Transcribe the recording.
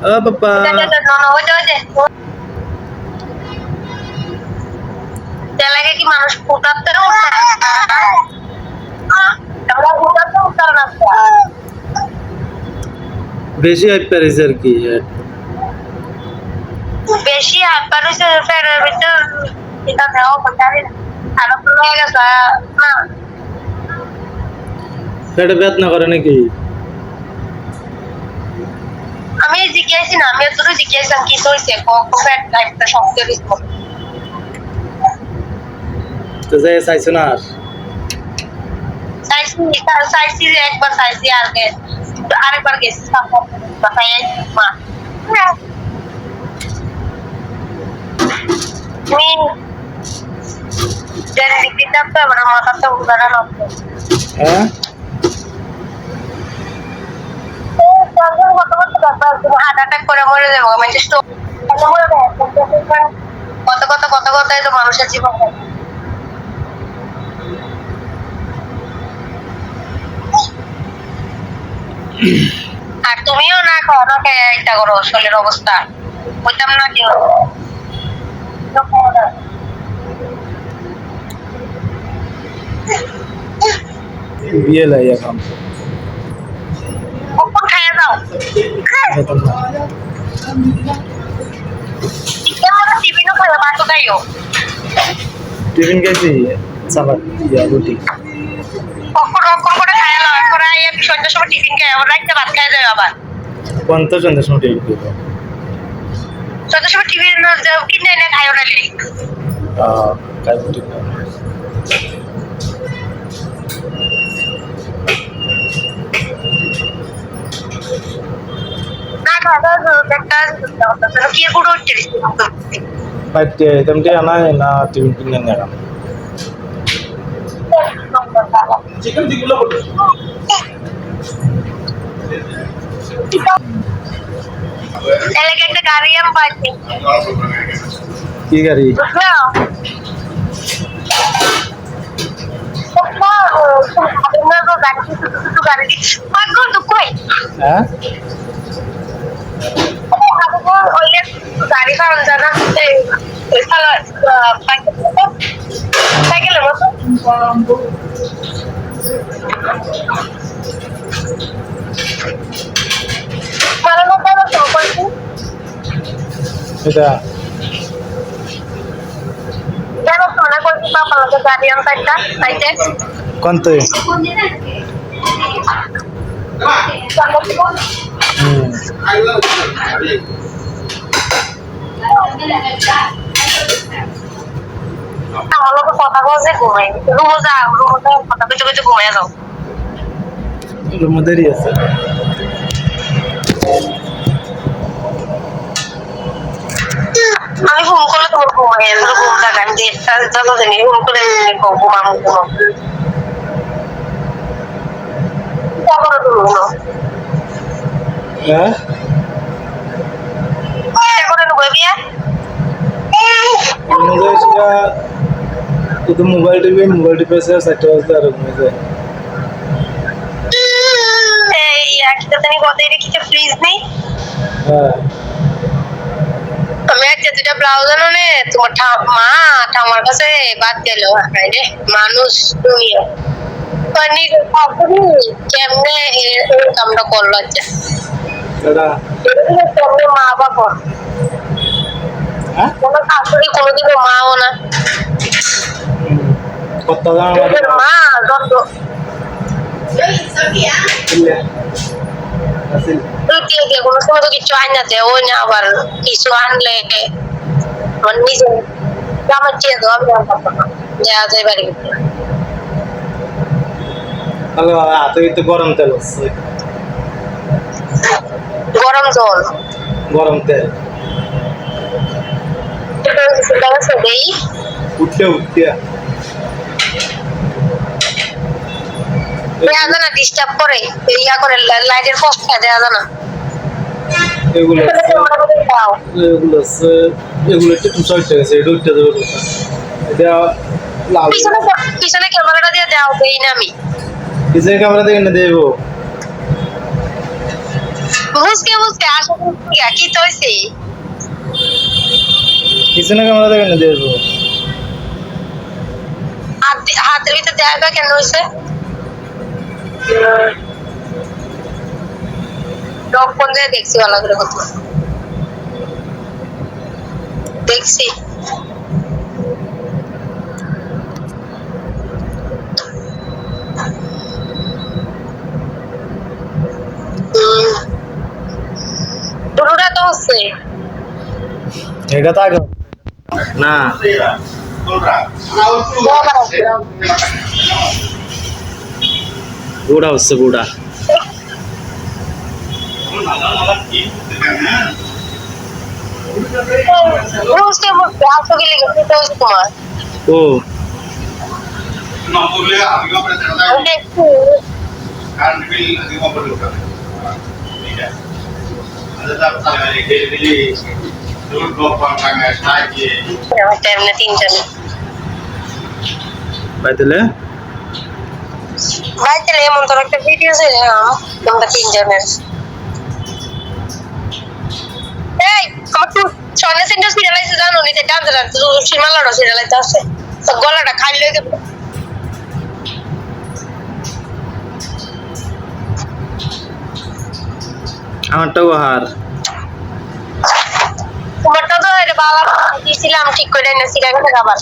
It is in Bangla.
ও বাবা লাগে কি মানুষ ফুটাতে বেশি হাইপ পারিস আর কি বেশি হাত পারিছে ফেরের ভিতর এটা দেওয়া পারে আরো হয়ে গেছে না পেটে বেদনা করে নাকি আমি জিজ্ঞাসি না আমি তোর জিজ্ঞাসা কি হইছে কোফেট টাইপটা শক্ত দিছ তো যাই চাইছ না আর সাইসি একবার সাইসি আগে আরেকবার গেছি বাসায় মা তুমি জানি দিতে তো বড় মাথা তো উড়ানো লাগবে হ্যাঁ হার্ট অ্যাটাক করে মরে যাবো মানে কত কত কত কথাই তো মানুষের জীবন আর তুমিও না খাও না খেয়ে এটা করো শরীরের অবস্থা বলতাম না কেউ বিয়ে লাই এখন কখন খাইয়া দাও টিফিনও খাইও ভাতও খাইও টিফিন খাইছি সালাদ রুটি কখন কখন করে খাইয়া দাও এখন সন্ধ্যার সময় টিফিন খাই আবার রাইতে ভাত খাইয়া যাবে আবার পন্ত সন্ধ্যার সময় টিফিন খাইব সন্ধ্যার সময় টিফিন কিনে এনে খাইও না লেগে খাইব ঠিক না না খাওয়া একটা কি গুঁড়ো উঠছে বাইতে তেমনি আনা না টিফিন কিনে নিয়ে গেলাম চিকেন দিগুলো বলো এলাকায় একটা গাড়ি আমি পাইছি কি গাড়ি হ্যাঁ গাড়ি কারণ জানা সাইকেলের মতো এটা কত কথা বলছে ঘুমাই রুমো যা রুমো কথা কিছু কিছু ঘুমাই যাও মধ্যেই আছে আমি ফোন করলে তোমার ঘুমাই ঘুম থাকা আমি দেখতে জানি ফোন করে ঘুমাম হ্যাঁ itu মোবাইল টিপে সে সাইটে আছে আর ঘুমিয়ে যায় এই একটা জানি কত এটা কিছু ফ্রিজ নেই হ্যাঁ আমি একটা দুটা ব্লাউজ আনো নে তোমার মা ঠামার কাছে বাদ গেল রে মানুষ দুনিয়া পানি খাবি কেমনে এই কামটা করলো আচ্ছা দাদা কেমনে মা বাবা হ্যাঁ কোনো শাশুড়ি কোনোদিনও মাও না কত দাম মা যত কোনো সময় তো কিছু আন না দেয় ওই না আবার কিছু আনলে আমার নিজে আমার চেয়ে দেওয়া আমি দেওয়া যায় বাড়ি হ্যালো হাতে তো গরম তেল আছে গরম জল গরম তেল উঠতে দেওয়া যায় না ডিস্টার্ব করে ইয়া করে লাইটের পোস্ট দেওয়া যায় না এগুলো একটু চলতে গেছে এটা উঠতে দেবে এটা লাল পিছনে ক্যামেরাটা দিয়ে দেওয়া হবে না আমি পিছনে ক্যামেরা থেকে না দেবো বুঝকে আসো কি তো হইছে পিছনে ক্যামেরা দেখেন না দেখবো হাতের ভিতরে দেখা কেন হইছে ডক ফোন দিয়ে দেখছি ভালো করে কত দেখছি দুটোটা তো হচ্ছে এটা তো আগে না বুড়া হচ্ছে বুড়া বুঝতে আসো কি লিখে তো হচ্ছে তোমার ও দেখছি তেমনি তিনজন পাইতেলে বাড়িতে এমন তোর একটা ভিডিও ছিল আমরা তিনজনের এই আমার তো সন্ধ্যা সেন্টার সিরিয়ালাইছে জানো নি যে ডান্স ডান্স সীমালাটা সিরিয়ালাইতে আছে তো গলাটা খালি হয়ে গেল আমারটাও হার তোমারটা তো বাবা দিয়েছিলাম ঠিক করে এনেছি আবার